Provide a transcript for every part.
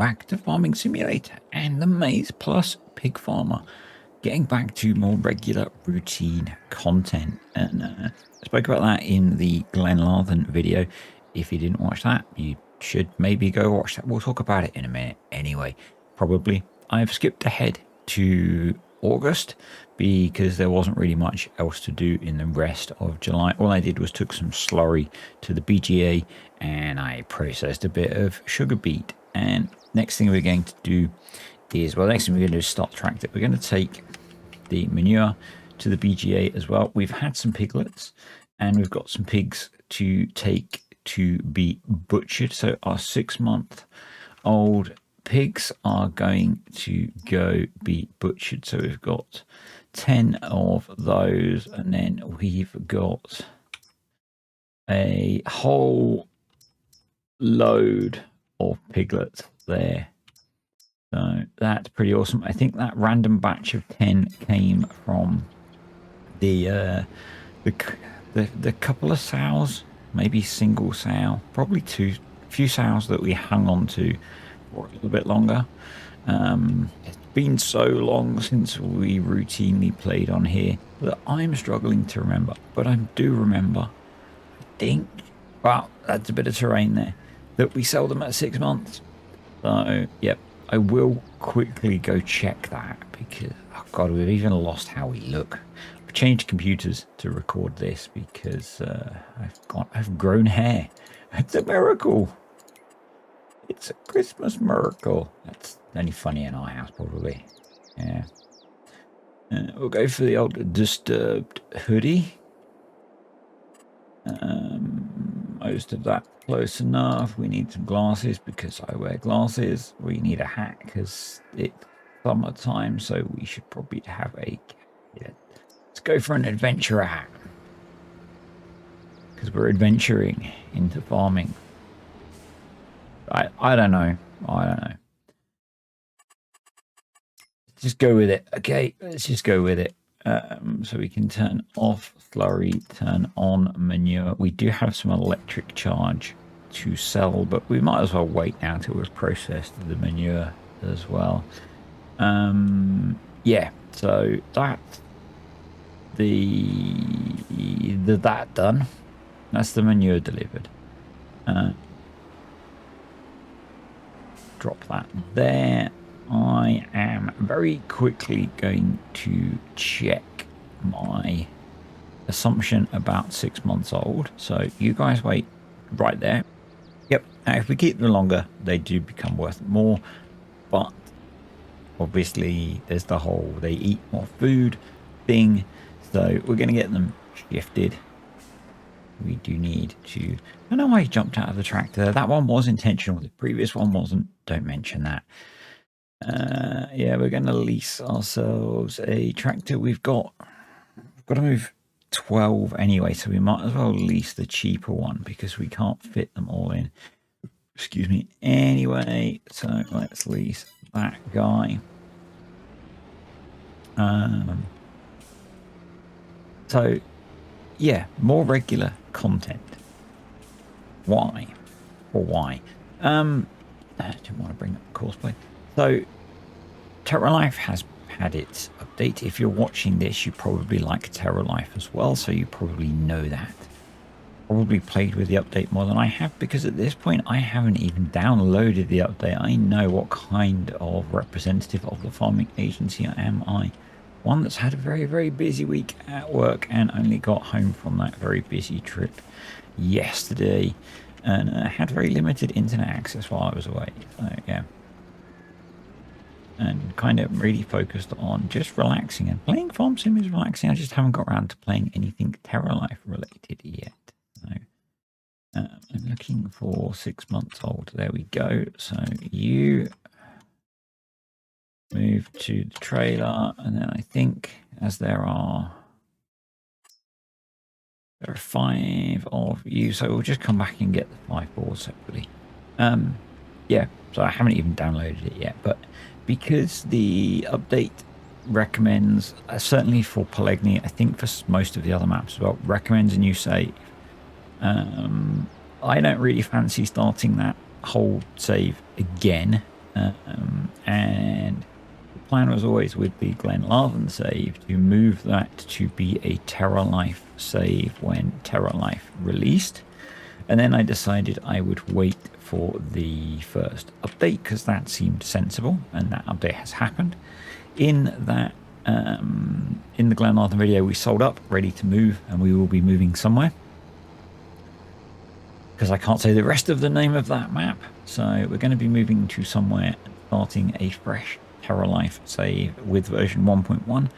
back to Farming Simulator and the Maize Plus Pig Farmer, getting back to more regular routine content. And I spoke about that in the Glenlarthen video. If you didn't watch that, you should maybe go watch that. We'll talk about it in a minute anyway, probably. I've skipped ahead to August because there wasn't really much else to do in the rest of July. All I did was took some slurry to the BGA and I processed a bit of sugar beet. And next thing we're going to do is, well, next thing we're going to do is start the tractor. We're going to take the manure to the BGA as well. We've had some piglets and we've got some pigs to take to be butchered. So our 6-month-old pigs are going to go be butchered. So we've got 10 of those, and then we've got a whole load of piglets there. So that's pretty awesome. I think that random batch of 10 came from the couple of sows, maybe single sow, probably few sows that we hung on to for a little bit longer. It's been so long since we routinely played on here that I'm struggling to remember, but I do remember, I think, well, that's a bit of terrain there, that we sell them at 6 months. So yep, I will quickly go check that because, oh god, we've even lost how we look. I've changed computers to record this because I've grown hair. It's a miracle. It's a Christmas miracle. That's only funny in our house, probably. Yeah. We'll go for the old disturbed hoodie. Most of that close enough. We need some glasses because I wear glasses. We need a hat because it's summertime, so we should probably have a... Yeah. Let's go for an adventurer hat because we're adventuring into farming. I don't know. I don't know. Just go with it. Okay, let's just go with it. So we can turn off slurry, turn on manure. We do have some electric charge to sell, but we might as well wait now till we've processed the manure as well. Yeah, so that's that done. That's the manure delivered. Drop that there. I am very quickly going to check my assumption about 6 months old. So you guys wait right there. Yep. Now if we keep them longer, they do become worth more. But obviously there's the whole they eat more food thing. So we're going to get them shifted. We do need to... I don't know why he jumped out of the tractor. That one was intentional. The previous one wasn't. Don't mention that. Yeah, we're going to lease ourselves a tractor. We've got to move 12 anyway, so we might as well lease the cheaper one because we can't fit them all in. Excuse me. Anyway, so let's lease that guy. So yeah, more regular content. Why? Or why? I didn't want to bring up the courseplay. So Terra Life has had its update. If you're watching this, you probably like Terra Life as well, so you probably know that. Probably played with the update more than I have, because at this point I haven't even downloaded the update. I know what kind of representative of the farming agency I am. One that's had a very, very busy week at work and only got home from that very busy trip yesterday, and had very limited internet access while I was away. So yeah, and kind of really focused on just relaxing, and playing Farm Sim is relaxing. I just haven't got around to playing anything Terra Life related yet. So I'm looking for 6 months old. There we go. So you move to the trailer, and then I think as there are 5 of you, so we'll just come back and get the 5 boards separately. Yeah, so I haven't even downloaded it yet, but because the update recommends, certainly for Poligny, I think for most of the other maps as well, recommends a new save. I don't really fancy starting that whole save again And the plan was always with the Glenlarvan save to move that to be a Terra Life save when Terra Life released. And then I decided I would wait for the first update because that seemed sensible, and that update has happened. In that, in the Glenlarvan video, we sold up, ready to move, and we will be moving somewhere. Because I can't say the rest of the name of that map. So we're going to be moving to somewhere and starting a fresh Terra Life save with version 1.1.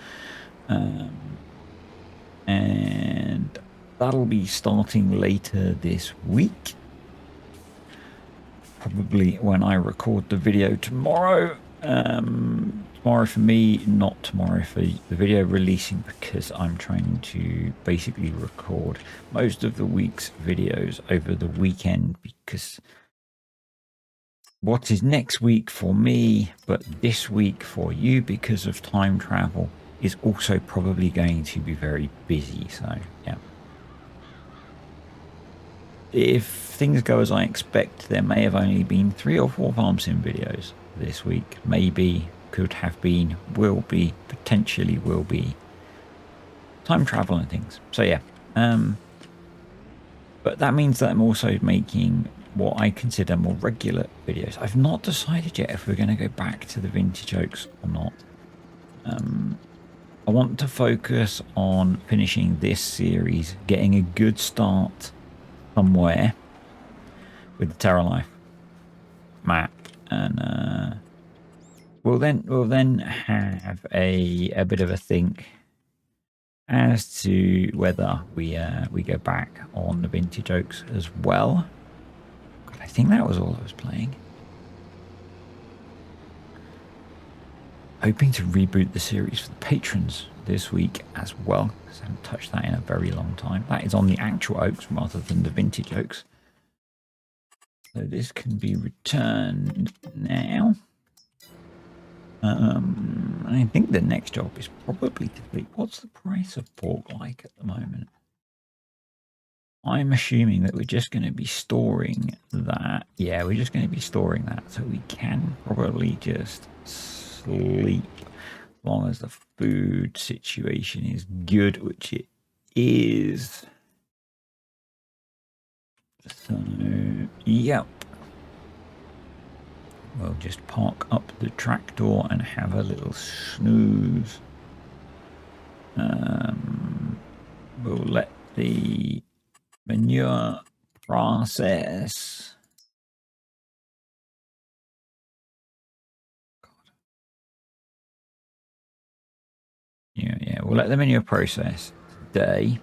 And that'll be starting later this week. Probably when I record the video tomorrow. Tomorrow for me, not tomorrow for the video releasing, because I'm trying to basically record most of the week's videos over the weekend, because what is next week for me, but this week for you because of time travel, is also probably going to be very busy. So yeah, if things go as I expect, there may have only been 3 or 4 farm sim videos this week. Maybe, could have been, will be, potentially will be. Time travel and things. So yeah, but that means that I'm also making what I consider more regular videos. I've not decided yet if we're going to go back to the vintage oaks or not. I want to focus on finishing this series, getting a good start somewhere with the Terra Life map, and we'll then have a bit of a think as to whether we go back on the vintage oaks as well. God, I think that was all I was playing. Hoping to reboot the series for the patrons this week as well, because I haven't touched that in a very long time. That is on the actual oaks rather than the vintage oaks. So this can be returned now. I think the next job is probably to fleet. What's the price of pork like at the moment? I'm assuming that we're just going to be storing that. Yeah, we're just going to be storing that, so we can probably just sleep as long as the food situation is good, which it is. So, yep. We'll just park up the tractor and have a little snooze. We'll let the manure process. Yeah, we'll let the manure process today.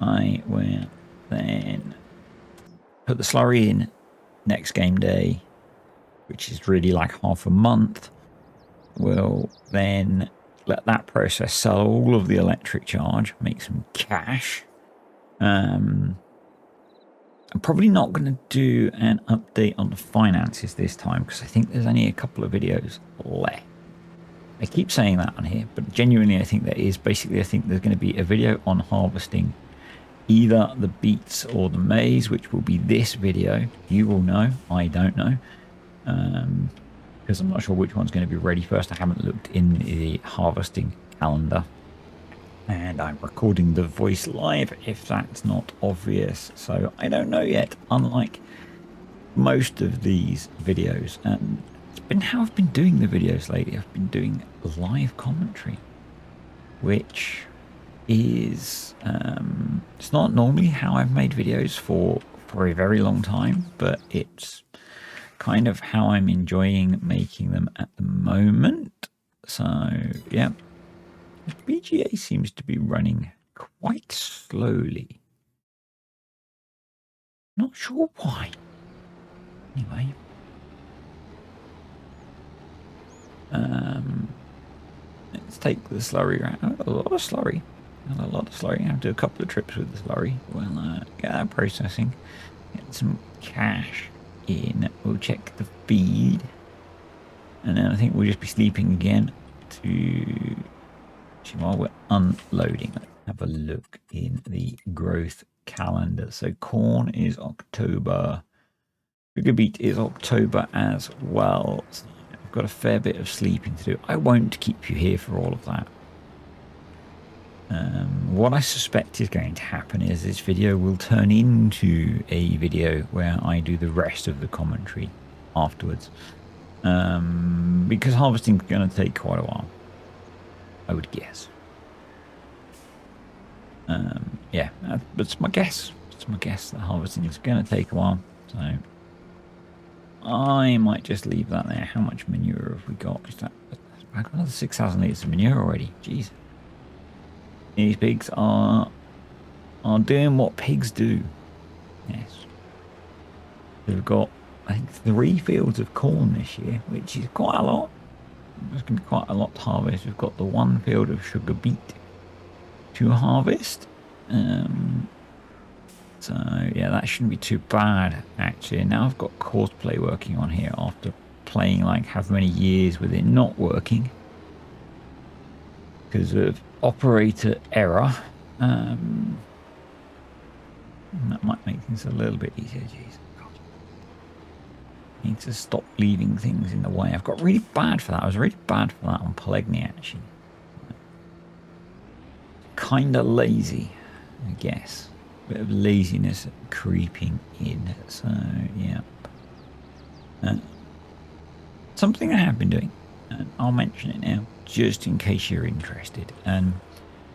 I will then put the slurry in next game day, which is really like half a month. We'll then let that process sell all of the electric charge, make some cash. I'm probably not going to do an update on the finances this time, because I think there's only a couple of videos left. I keep saying that on here, but genuinely I think there is. Basically, I think there's going to be a video on harvesting either the beets or the maize, which will be this video. You will know. I don't know. Because I'm not sure which one's going to be ready first. I haven't looked in the harvesting calendar. And I'm recording the voice live, if that's not obvious. So I don't know yet, unlike most of these videos. And it's been how I've been doing the videos lately. I've been doing live commentary, which is it's not normally how I've made videos for a very long time, but it's kind of how I'm enjoying making them at the moment. So yeah, the BGA seems to be running quite slowly. Not sure why. Anyway, let's take the slurry around. A lot of slurry. A lot of slurry. I have to do a couple of trips with the slurry. We'll get that processing, get some cash in. We'll check the feed, and then I think we'll just be sleeping again to while we're unloading. Let's have a look in the growth calendar. So corn is October Sugar beet is October as well. So I've got a fair bit of sleeping to do. I won't keep you here for all of that. What I suspect is going to happen is this video will turn into a video where I do the rest of the commentary afterwards. Because harvesting is going to take quite a while, I would guess. Yeah, that's my guess. It's my guess that harvesting is going to take a while. So I might just leave that there. How much manure have we got? I've got another 6,000 litres of manure already. Jeez. These pigs are doing what pigs do. Yes. We've got, I think, 3 fields of corn this year, which is quite a lot. There's going to be quite a lot to harvest. We've got the 1 field of sugar beet to harvest. So yeah, that shouldn't be too bad actually. Now I've got Courseplay working on here after playing like how many years with it not working because of operator error. That might make things a little bit easier. Jeez, God. Need to stop leaving things in the way. I've got really bad for that. I was really bad for that on Polegny actually. Kinda lazy, I guess. Bit of laziness creeping in. So yeah. Something I have been doing, and I'll mention it now, just in case you're interested.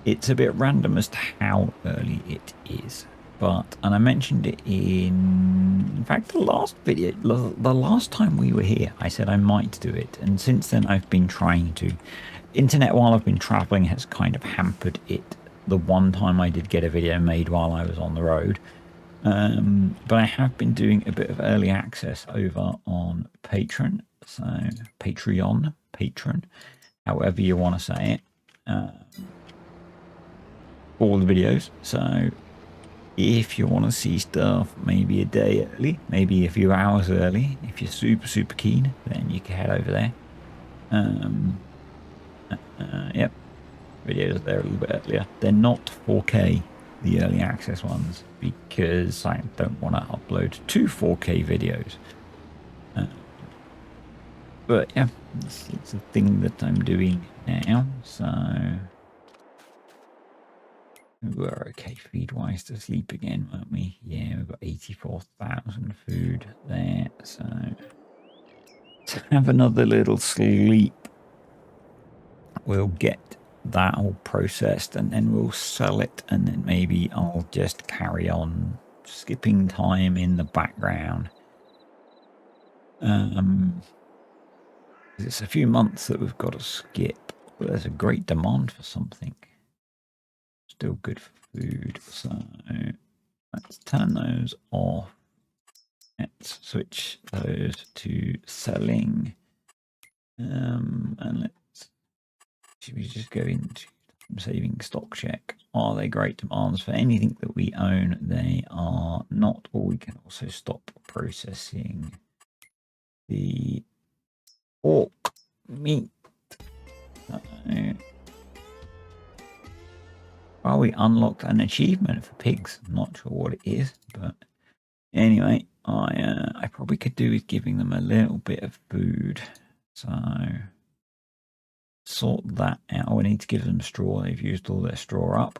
It's a bit random as to how early it is, and I mentioned it in fact, the last video, the last time we were here, I said I might do it, and since then I've been trying to. Internet while I've been traveling has kind of hampered it. The one time I did get a video made while I was on the road, but I have been doing a bit of early access over on Patreon, so Patreon, however you want to say it, all the videos. So if you want to see stuff maybe a day early, maybe a few hours early, if you're super keen, then you can head over there. Yep. Videos there a little bit earlier. They're not 4K, the early access ones, because I don't want to upload 2 4K videos. But yeah, it's a thing that I'm doing now. So we're okay feed-wise to sleep again, weren't we? Yeah, we've got 84,000 food there. So to have another little sleep, we'll get that all processed and then we'll sell it, and then maybe I'll just carry on skipping time in the background. It's a few months that we've got to skip, but there's a great demand for something. Still good for food, so let's turn those off. Let's switch those to selling, and should we just go into saving stock check? Are they great demands for anything that we own? They are not. Or we can also stop processing the pork meat. Well, we unlocked an achievement for pigs. I'm not sure what it is, but anyway, I probably could do with giving them a little bit of food. So sort that out. We need to give them straw. They've used all their straw up.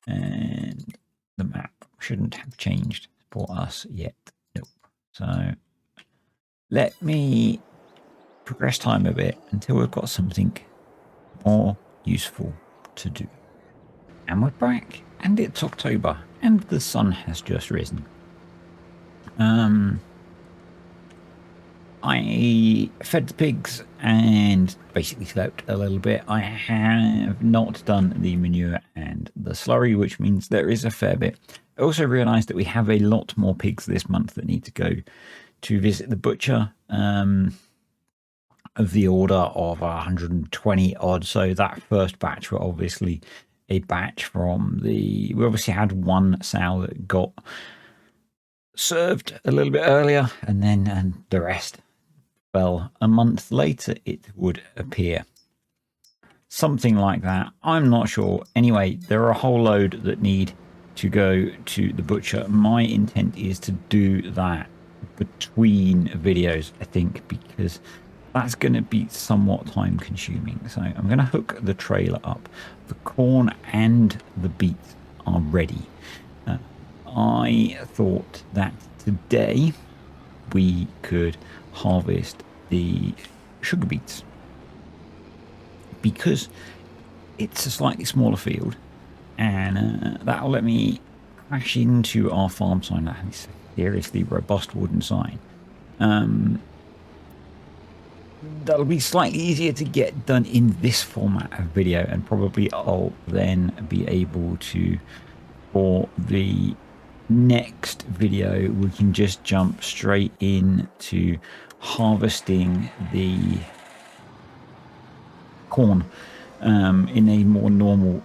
And the map shouldn't have changed for us yet. Nope. So let me progress time a bit until we've got something more useful to do. And we're back, and it's October, and the sun has just risen. I fed the pigs and basically slept a little bit. I have not done the manure and the slurry, which means there is a fair bit. I also realised that we have a lot more pigs this month that need to go to visit the butcher, of the order of 120 odd. So that first batch were obviously a batch from we obviously had one sow that got served a little bit earlier, and then the rest, well, a month later it would appear. Something like that. I'm not sure. Anyway, there are a whole load that need to go to the butcher. My intent is to do that between videos, I think, because that's going to be somewhat time consuming. So I'm going to hook the trailer up. The corn and the beets are ready. I thought that today we could harvest the sugar beets because it's a slightly smaller field, and that'll let me crash into our farm sign. That is a seriously robust wooden sign. That'll be slightly easier to get done in this format of video, and probably I'll then be able to, for the next video, we can just jump straight into harvesting the corn in a more normal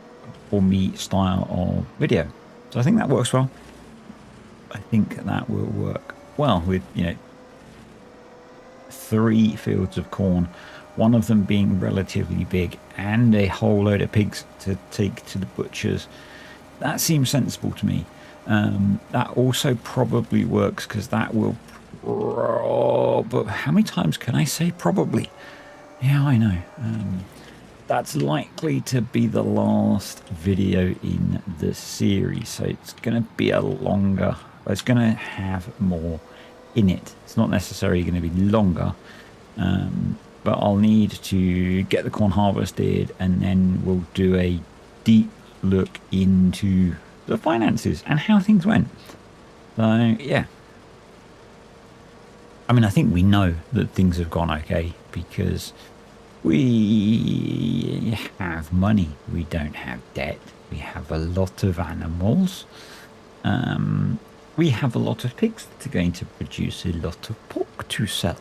for me style of video. So I think that works well. I think that will work well with, you know, 3 fields of corn, one of them being relatively big, and a whole load of pigs to take to the butchers. That seems sensible to me. That also probably works because that will but how many times can I say probably? Yeah, I know. That's likely to be the last video in the series, so it's going to be a longer, it's going to have more in it. It's not necessarily going to be longer, but I'll need to get the corn harvested, and then we'll do a deep look into the finances and how things went. So yeah, I mean, I think we know that things have gone okay because we have money, we don't have debt, we have a lot of animals, we have a lot of pigs that are going to produce a lot of pork to sell.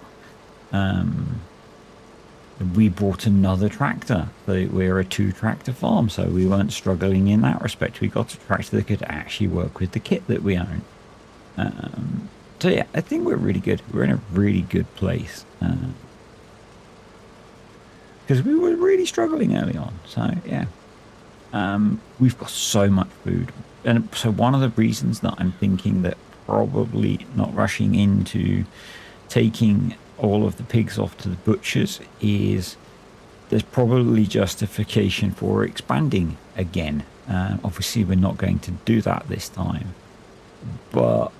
We bought another tractor. So we're a 2-tractor farm, so we weren't struggling in that respect. We got a tractor that could actually work with the kit that we own. So yeah, I think we're really good. We're in a really good place. Because we were really struggling early on. So yeah, we've got so much food. And so one of the reasons that I'm thinking that probably not rushing into taking all of the pigs off to the butchers is there's probably justification for expanding again. Obviously we're not going to do that this time, but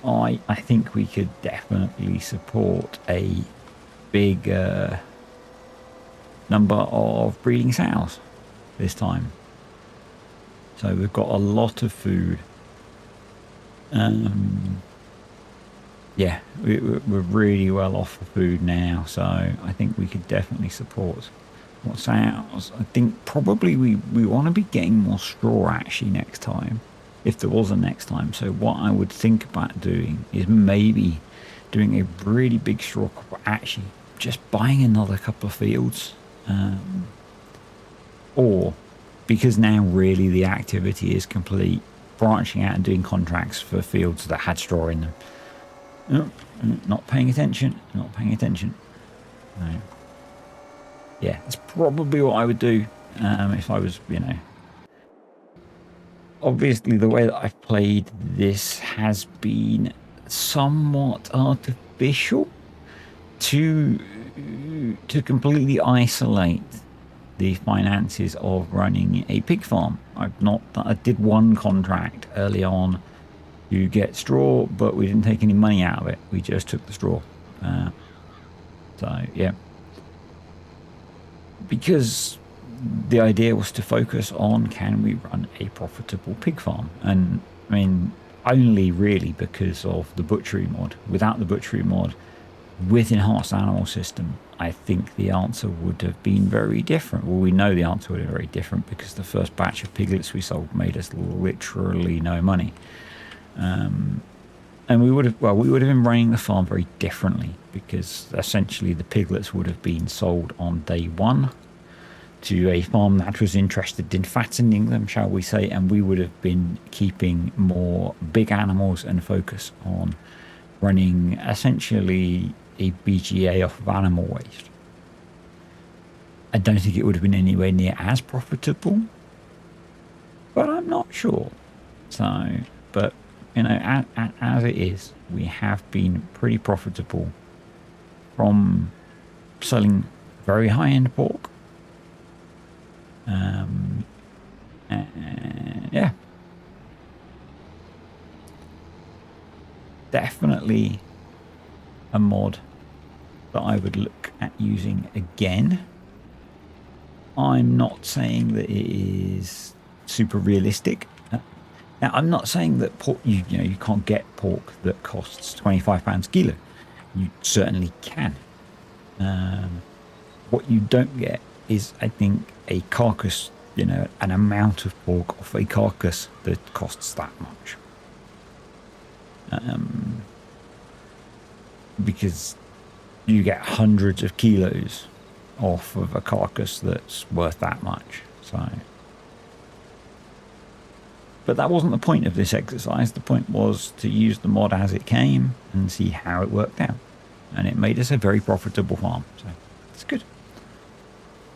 I think we could definitely support a big number of breeding sows this time. So we've got a lot of food. Yeah, we're really well off for food now, so I think we could definitely support more sows. I think probably we want to be getting more straw actually next time, if there was a next time. So what I would think about doing is maybe doing a really big straw crop, actually just buying another couple of fields, or because now really the activity is complete, branching out and doing contracts for fields that had straw in them. Oh, not paying attention, not paying attention. No. Yeah, that's probably what I would do if I was, you know. Obviously, the way that I've played this has been somewhat artificial to completely isolate the finances of running a pig farm. I did one contract early on to get straw, but we didn't take any money out of it. We just took the straw. So yeah, because the idea was to focus on, can we run a profitable pig farm? And I mean, only really because of the butchery mod. Without the butchery mod, with enhanced animal system, I think the answer would have been very different. Well, we know the answer would have been very different because the first batch of piglets we sold made us literally no money. And we would have been running the farm very differently, because essentially the piglets would have been sold on day one to a farm that was interested in fattening them, shall we say, and we would have been keeping more big animals and focus on running essentially a BGA off of animal waste. I don't think it would have been anywhere near as profitable, but I'm not sure. So, but you know, as it is, we have been pretty profitable from selling very high-end pork. And yeah, definitely a mod that I would look at using again. I'm not saying that it is super realistic. Now, I'm not saying that pork, you know, you can't get pork that costs £25 a kilo. You certainly can. What you don't get is, I think, a carcass, you know, an amount of pork off a carcass that costs that much. Because you get hundreds of kilos off of a carcass that's worth that much. So, but that wasn't the point of this exercise. The point was to use the mod as it came and see how it worked out, and it made us a very profitable farm. So it's good.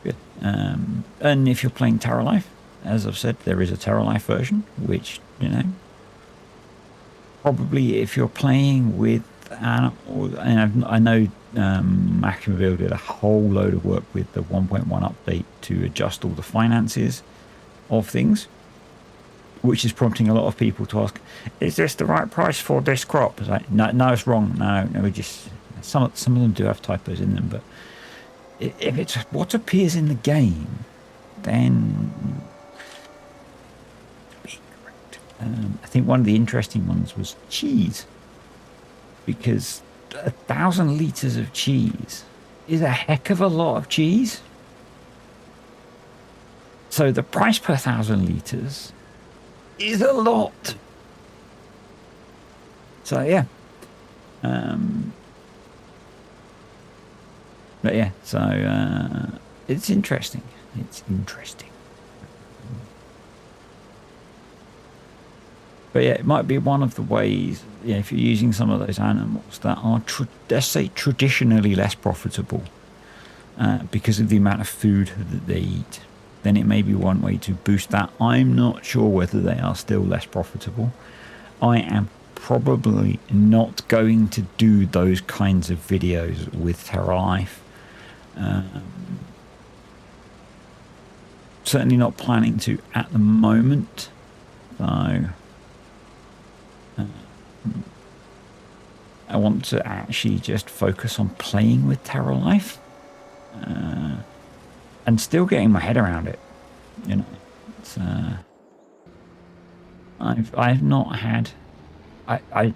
Good. And if you're playing Terra Life, as I've said, there is a Terra Life version, which, you know, probably if you're playing with animals, and I know Machinville did a whole load of work with the 1.1 update to adjust all the finances of things, which is prompting a lot of people to ask, is this the right price for this crop? It's like, no, it's wrong. No, we just, some of them do have typos in them, but if it's what appears in the game, then be correct. I think one of the interesting ones was cheese, because 1,000 litres of cheese is a heck of a lot of cheese. So the price per 1,000 litres is a lot. So yeah. But yeah, so it's interesting. It's interesting. But yeah, it might be one of the ways, you know, if you're using some of those animals that are, let's say, traditionally less profitable because of the amount of food that they eat, then it may be one way to boost that. I'm not sure whether they are still less profitable. I am probably not going to do those kinds of videos with Terra Life. Certainly not planning to at the moment, though. I want to actually just focus on playing with Terra Life and still getting my head around it. You know, it's, I've not had. I've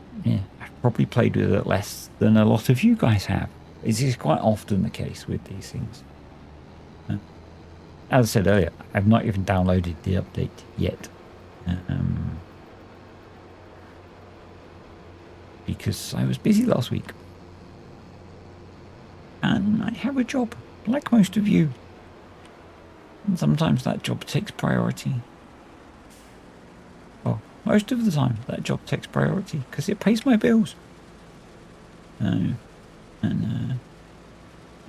probably played with it less than a lot of you guys have. This is quite often the case with these things. As I said earlier, I've not even downloaded the update yet. Because I was busy last week. And I have a job, like most of you. And sometimes that job takes priority. Well, most of the time that job takes priority because it pays my bills.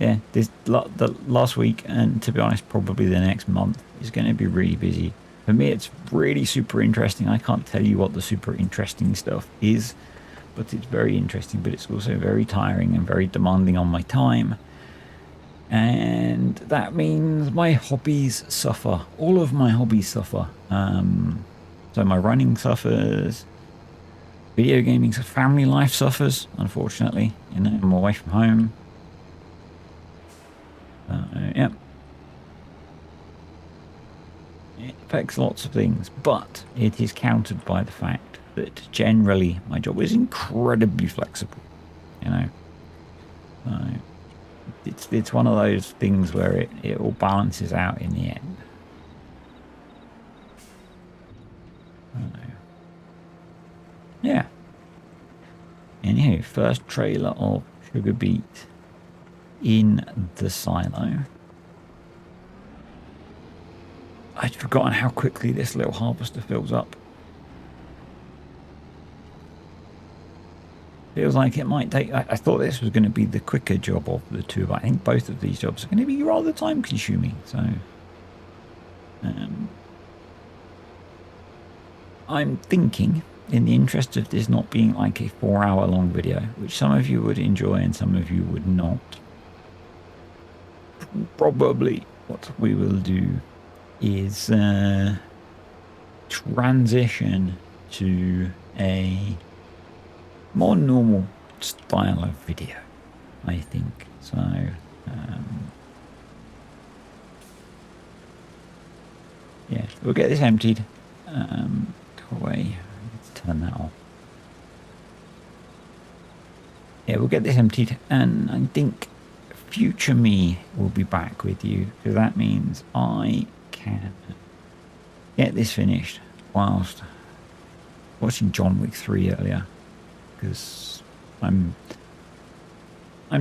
Yeah, the last week, and to be honest, probably the next month is going to be really busy. For me, it's really super interesting. I can't tell you what the super interesting stuff is, but it's very interesting, but it's also very tiring and very demanding on my time. And that means my hobbies suffer. All of my hobbies suffer. So my running suffers, video gaming, family life suffers, unfortunately. You know, I'm away from home. Yeah. It affects lots of things, but it is countered by the fact that generally my job is incredibly flexible. You know, it's one of those things where it all balances out in the end. Yeah. Anywho, first trailer of Sugar Beet in the silo. I'd forgotten how quickly this little harvester fills up. Feels like it might take... I thought this was going to be the quicker job of the two, but I think both of these jobs are going to be rather time consuming. So I'm thinking, in the interest of this not being like a 4-hour long video, which some of you would enjoy and some of you would not, probably what we will do is transition to a more normal style of video, I think. So yeah, we'll get this emptied. Go away. Let's turn that off. Yeah, we'll get this emptied, and I think future me will be back with you, because that means I can get this finished whilst watching John Wick 3 earlier, because I'm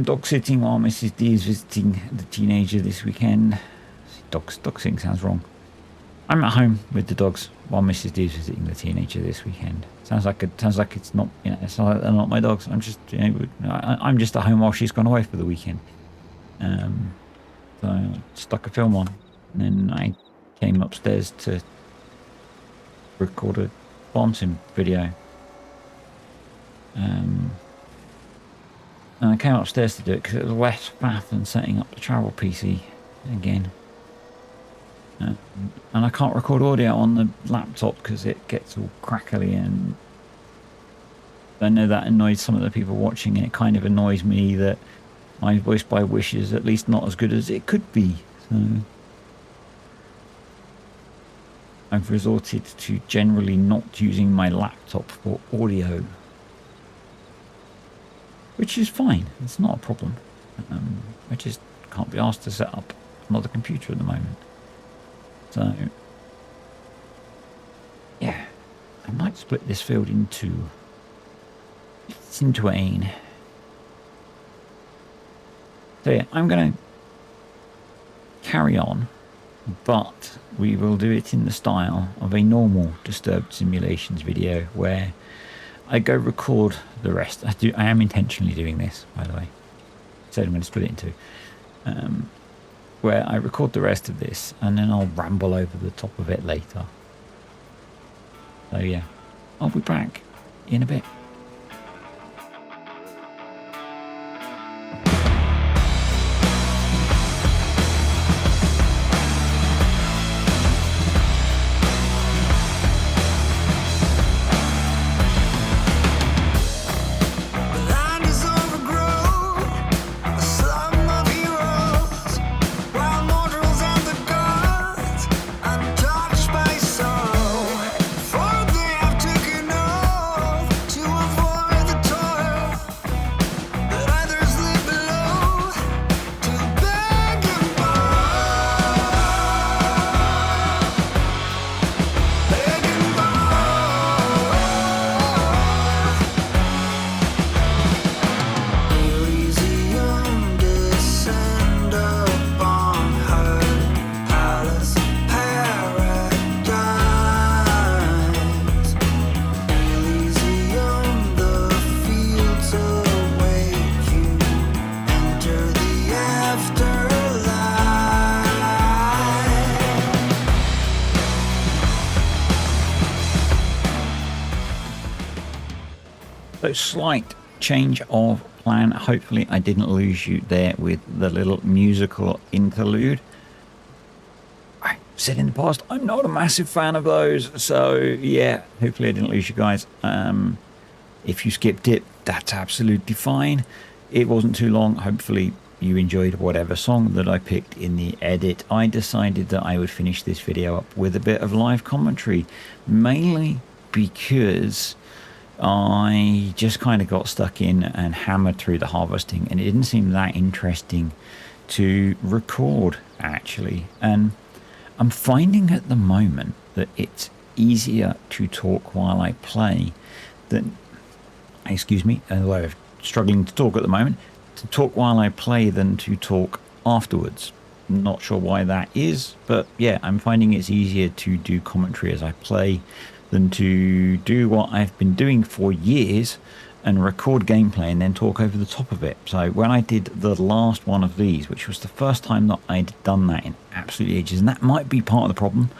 dog sitting while Mrs. D is visiting the teenager this weekend. Dog sitting sounds wrong. I'm at home with the dogs while Mrs. D is visiting the teenager this weekend. Sounds like it's not, you know, it's not, they're not my dogs. I'm just, you know, I'm just at home while she's gone away for the weekend. So I stuck a film on, and then I came upstairs to record a farm sim video. And I came upstairs to do it because it was less faff than setting up the travel PC again. And I can't record audio on the laptop because it gets all crackly, and I know that annoys some of the people watching, and it kind of annoys me that my voice by wish is at least not as good as it could be. So I've resorted to generally not using my laptop for audio, which is fine. It's not a problem. I just can't be asked to set up another computer at the moment. So yeah, I might split this field into twain. So yeah, I'm going to carry on, but we will do it in the style of a normal Disturbed Simulations video, where I go record the rest. I am intentionally doing this, by the way. So I'm going to split it into where I record the rest of this, and then I'll ramble over the top of it later. So yeah, I'll be back in a bit. So slight change of plan. Hopefully I didn't lose you there with the little musical interlude. I said in the past, I'm not a massive fan of those. So yeah, hopefully I didn't lose you guys. If you skipped it, that's absolutely fine. It wasn't too long. Hopefully you enjoyed whatever song that I picked in the edit. I decided that I would finish this video up with a bit of live commentary, mainly because I just kind of got stuck in and hammered through the harvesting, and it didn't seem that interesting to record, actually. And I'm finding at the moment that it's easier to talk while I play than, excuse me, although I'm struggling to talk at the moment, to talk while I play than to talk afterwards. I'm not sure why that is, but yeah, I'm finding it's easier to do commentary as I play than to do what I've been doing for years and record gameplay and then talk over the top of it. So when I did the last one of these, which was the first time that I'd done that in absolutely ages, and that might be part of the problem,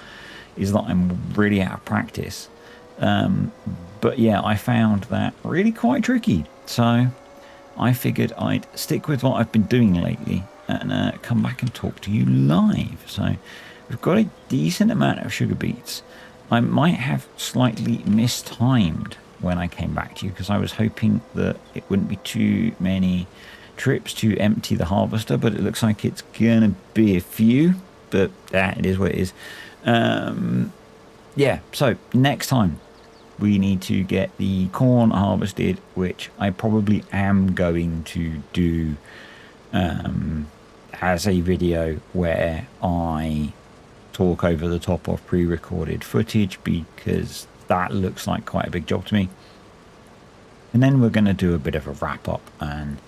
is that I'm really out of practice. But yeah, I found that really quite tricky. So I figured I'd stick with what I've been doing lately and come back and talk to you live. So we've got a decent amount of sugar beets. I might have slightly mistimed when I came back to you because I was hoping that it wouldn't be too many trips to empty the harvester, but it looks like it's gonna be a few, but it is what it is. Yeah, so next time we need to get the corn harvested, which I probably am going to do as a video where I talk over the top of pre-recorded footage, because that looks like quite a big job to me. And then we're going to do a bit of a wrap up, and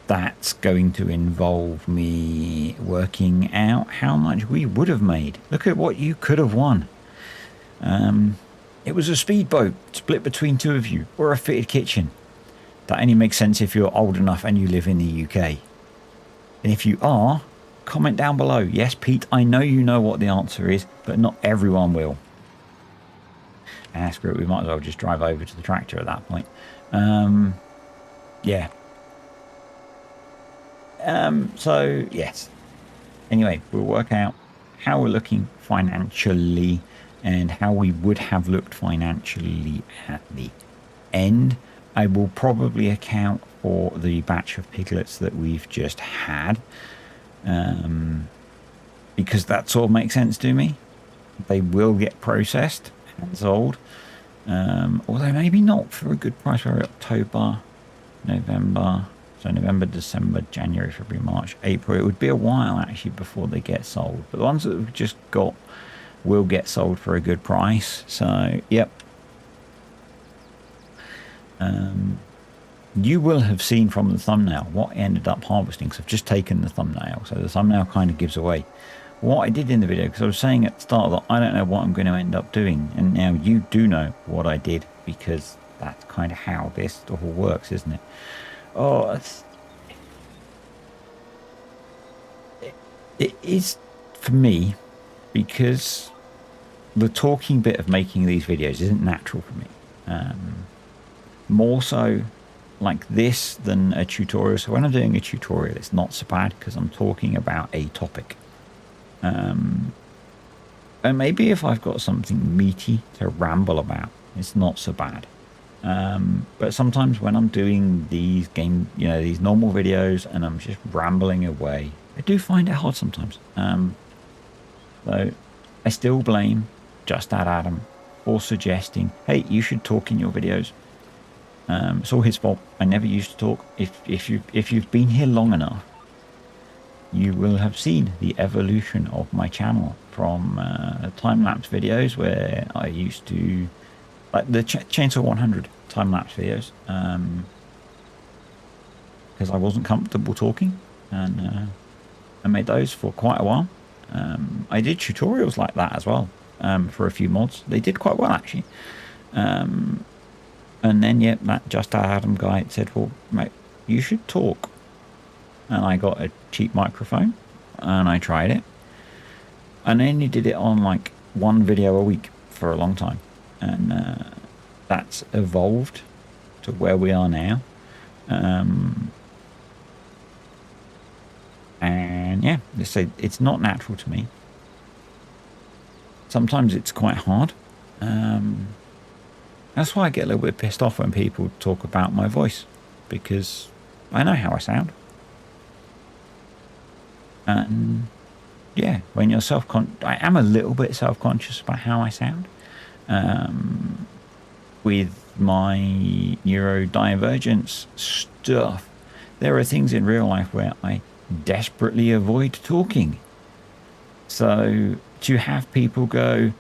that's going to involve me working out how much we would have made. Look at what you could have won. It was a speedboat split between two of you, or a fitted kitchen. That only makes sense if you're old enough and you live in the UK. And if you are, comment down below. Yes, Pete, I know you know what the answer is, but not everyone will. Screw it, we might as well just drive over to the tractor at that point. Yeah. So, yes. Anyway, we'll work out how we're looking financially and how we would have looked financially at the end. I will probably account for the batch of piglets that we've just had, because that sort of makes sense to me. They will get processed and sold, although maybe not for a good price. We're October, November, so November, December, January, February, March, April. It would be a while actually before they get sold, but the ones that we've just got will get sold for a good price. So yep. You will have seen from the thumbnail what I ended up harvesting, because I've just taken the thumbnail, so the thumbnail kind of gives away what I did in the video, because I was saying at the start that I don't know what I'm going to end up doing, and now you do know what I did, because that's kind of how this all works, isn't it? Oh, it is for me, because the talking bit of making these videos isn't natural for me. More so like this than a tutorial. So when I'm doing a tutorial, it's not so bad because I'm talking about a topic. And maybe if I've got something meaty to ramble about, it's not so bad. But sometimes when I'm doing these these normal videos and I'm just rambling away, I do find it hard sometimes. So I still blame Just Add Adam for suggesting, hey, you should talk in your videos. It's all his fault. I never used to talk. If you've been here long enough, you will have seen the evolution of my channel from time-lapse videos where I used to, like the Chainsaw 100 time-lapse videos, because I wasn't comfortable talking, and I made those for quite a while. I did tutorials like that as well, for a few mods. They did quite well actually. And then yeah, that Just Adam guy said, well mate, you should talk. And I got a cheap microphone and I tried it, and I only did it on like one video a week for a long time, and that's evolved to where we are now. And yeah, it's not natural to me. Sometimes it's quite hard. That's why I get a little bit pissed off when people talk about my voice, because I know how I sound. And yeah, when you're I am a little bit self-conscious about how I sound. With my neurodivergence stuff, there are things in real life where I desperately avoid talking. So to have people go,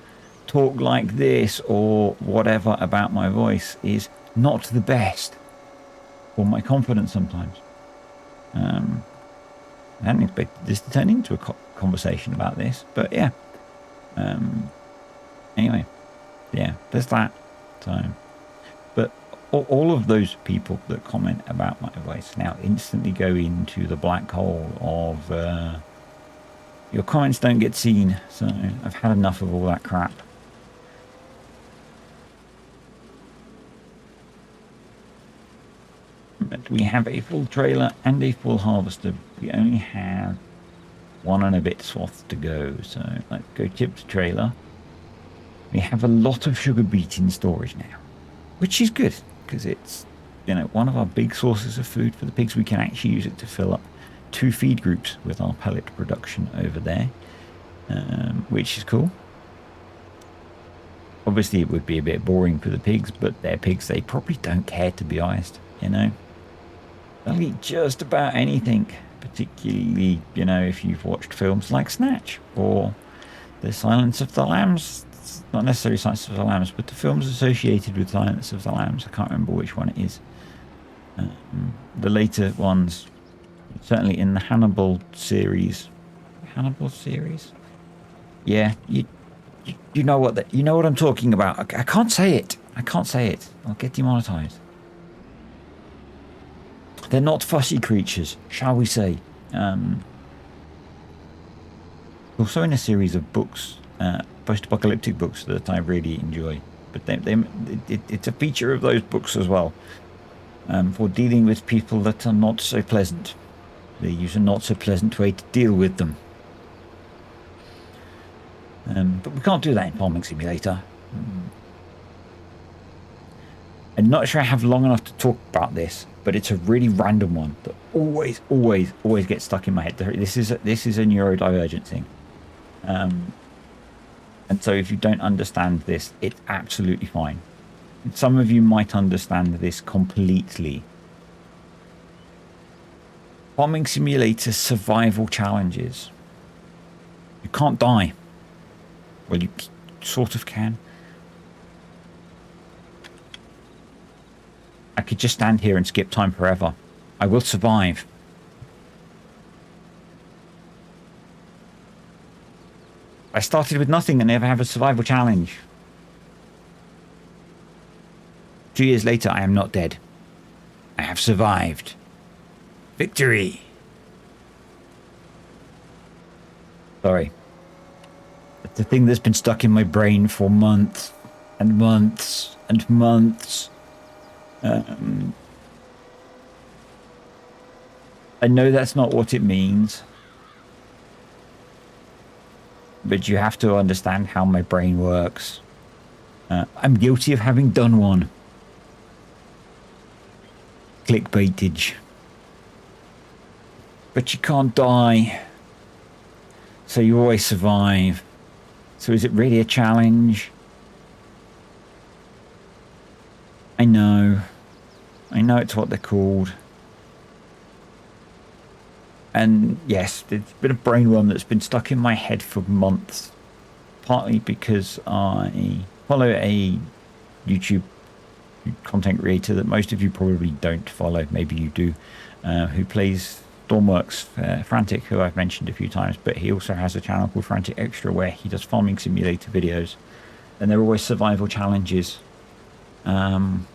talk like this or whatever about my voice is not the best for my confidence sometimes. I hadn't expected this to turn into a conversation about this, but yeah. Anyway, yeah, there's that. So, but all of those people that comment about my voice now instantly go into the black hole of your comments don't get seen. So I've had enough of all that crap. we have a full trailer and a full harvester. We only have 1 and a bit swath to go, so let's go tip the trailer. We have a lot of sugar beet in storage now, which is good because it's, you know, one of our big sources of food for the pigs. We can actually use it to fill up 2 feed groups with our pellet production over there, which is cool. Obviously, it would be a bit boring for the pigs, but they're pigs. They probably don't care, to be honest, you know. They'll eat just about anything, particularly, you know, if you've watched films like Snatch or The Silence of the Lambs. It's not necessarily Silence of the Lambs, but the films associated with Silence of the Lambs. I can't remember which one it is. The later ones, certainly in the Hannibal series. Hannibal series? Yeah, you know what you know what I'm talking about. I can't say it. I can't say it. I'll get demonetized. They're not fussy creatures, shall we say. Also in a series of books, post-apocalyptic books that I really enjoy. But it's a feature of those books as well, for dealing with people that are not so pleasant. They use a not so pleasant way to deal with them. But we can't do that in Farming Simulator. I'm not sure I have long enough to talk about this, but it's a really random one that always gets stuck in my head. This is a neurodivergent thing. And so if you don't understand this, it's absolutely fine. Some of you might understand this completely. Farming Simulator survival challenges. You can't die. Well, you sort of can. I could just stand here and skip time forever. I will survive. I started with nothing and never have a survival challenge. 2 years later, I am not dead. I have survived. Victory! Sorry. It's a thing that's been stuck in my brain for months and months and months. I know that's not what it means. But you have to understand how my brain works. I'm guilty of having done one. Clickbaitage. But you can't die. So you always survive. So is it really a challenge? I know it's what they're called. And yes, it's been a brainworm that's been stuck in my head for months. Partly because I follow a YouTube content creator that most of you probably don't follow. Maybe you do. Who plays Stormworks, Frantic, who I've mentioned a few times. But he also has a channel called Frantic Extra where he does Farming Simulator videos. And they're always survival challenges. And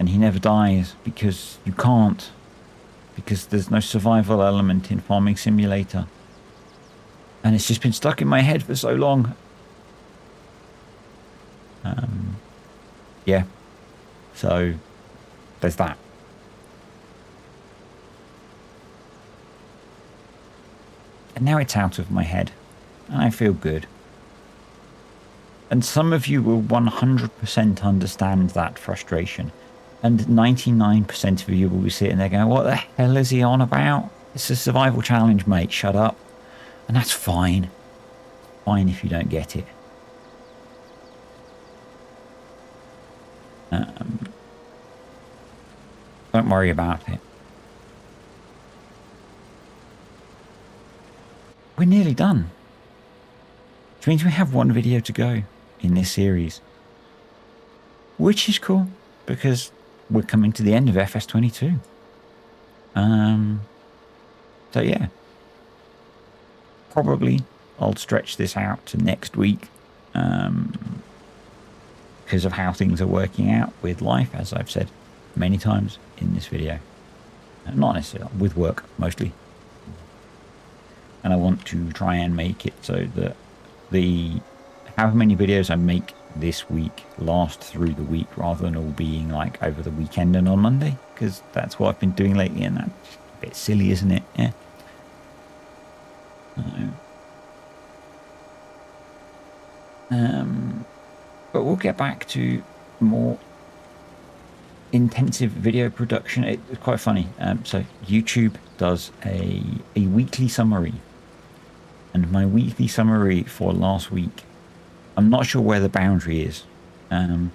he never dies because you can't. Because there's no survival element in Farming Simulator. And it's just been stuck in my head for so long. Yeah. So, there's that. And now it's out of my head. And I feel good. And some of you will 100% understand that frustration. And 99% of you will be sitting there going, what the hell is he on about? It's a survival challenge, mate. Shut up. And that's fine. Fine if you don't get it. Don't worry about it. We're nearly done. Which means we have one video to go in this series. Which is cool, because we're coming to the end of FS22. So yeah. Probably I'll stretch this out to next week. Because of how things are working out with life, as I've said many times in this video. Not necessarily, with work mostly. And I want to try and make it so that however many videos I make this week last through the week rather than all being like over the weekend and on Monday, because that's what I've been doing lately, and that's a bit silly, isn't it? Yeah. But we'll get back to more intensive video production. It's quite funny. So YouTube does a weekly summary, and my weekly summary for last week, I'm not sure where the boundary is, but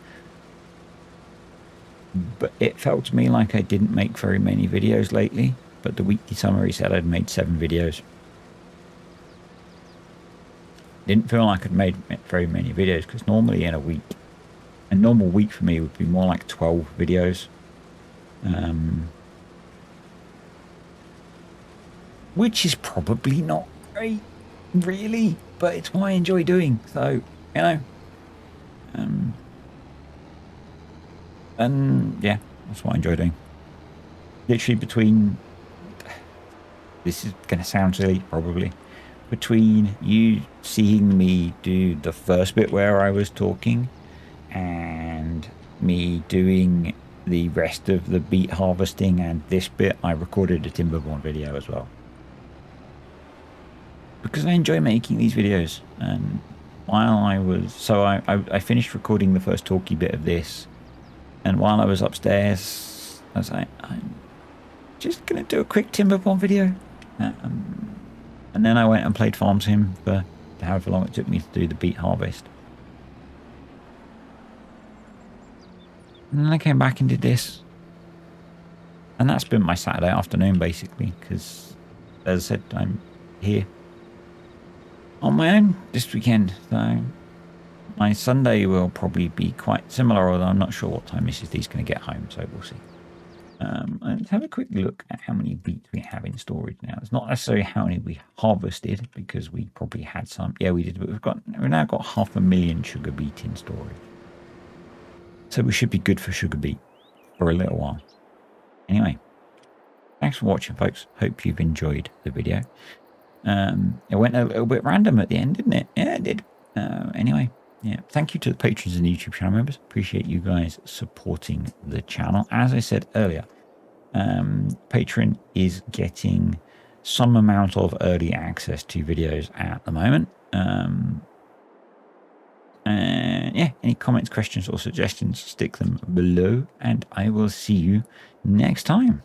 it felt to me like I didn't make very many videos lately, but the weekly summary said I'd made 7 videos. Didn't feel like I'd made very many videos, because normally in a week, a normal week for me would be more like 12 videos. Which is probably not great, really, but it's what I enjoy doing, so, you know. And yeah, that's what I enjoy doing. Literally between, this is going to sound silly, probably, between you seeing me do the first bit where I was talking and me doing the rest of the beet harvesting and this bit, I recorded a Timberborn video as well. Because I enjoy making these videos. And while I was, so I finished recording the first talky bit of this, and while I was upstairs, I was like, I'm just going to do a quick Timberborn video. And then I went and played Farm Sim for however long it took me to do the beet harvest. And then I came back and did this. And that's been my Saturday afternoon, basically, because, as I said, I'm here on my own this weekend. So my Sunday will probably be quite similar, although I'm not sure what time Mrs. D's going to get home, so we'll see. Let's have a quick look at how many beets we have in storage now. It's not necessarily how many we harvested, because we probably had some. Yeah, we did, but we've now got 500,000 sugar beet in storage. So we should be good for sugar beet for a little while. Anyway, thanks for watching, folks. Hope you've enjoyed the video. It went a little bit random at the end, didn't it? Yeah, it did. Anyway, yeah, thank you to the patrons and the YouTube channel members. Appreciate you guys supporting the channel. As I said earlier, Patreon is getting some amount of early access to videos at the moment. And yeah, any comments, questions, or suggestions, stick them below, and I will see you next time.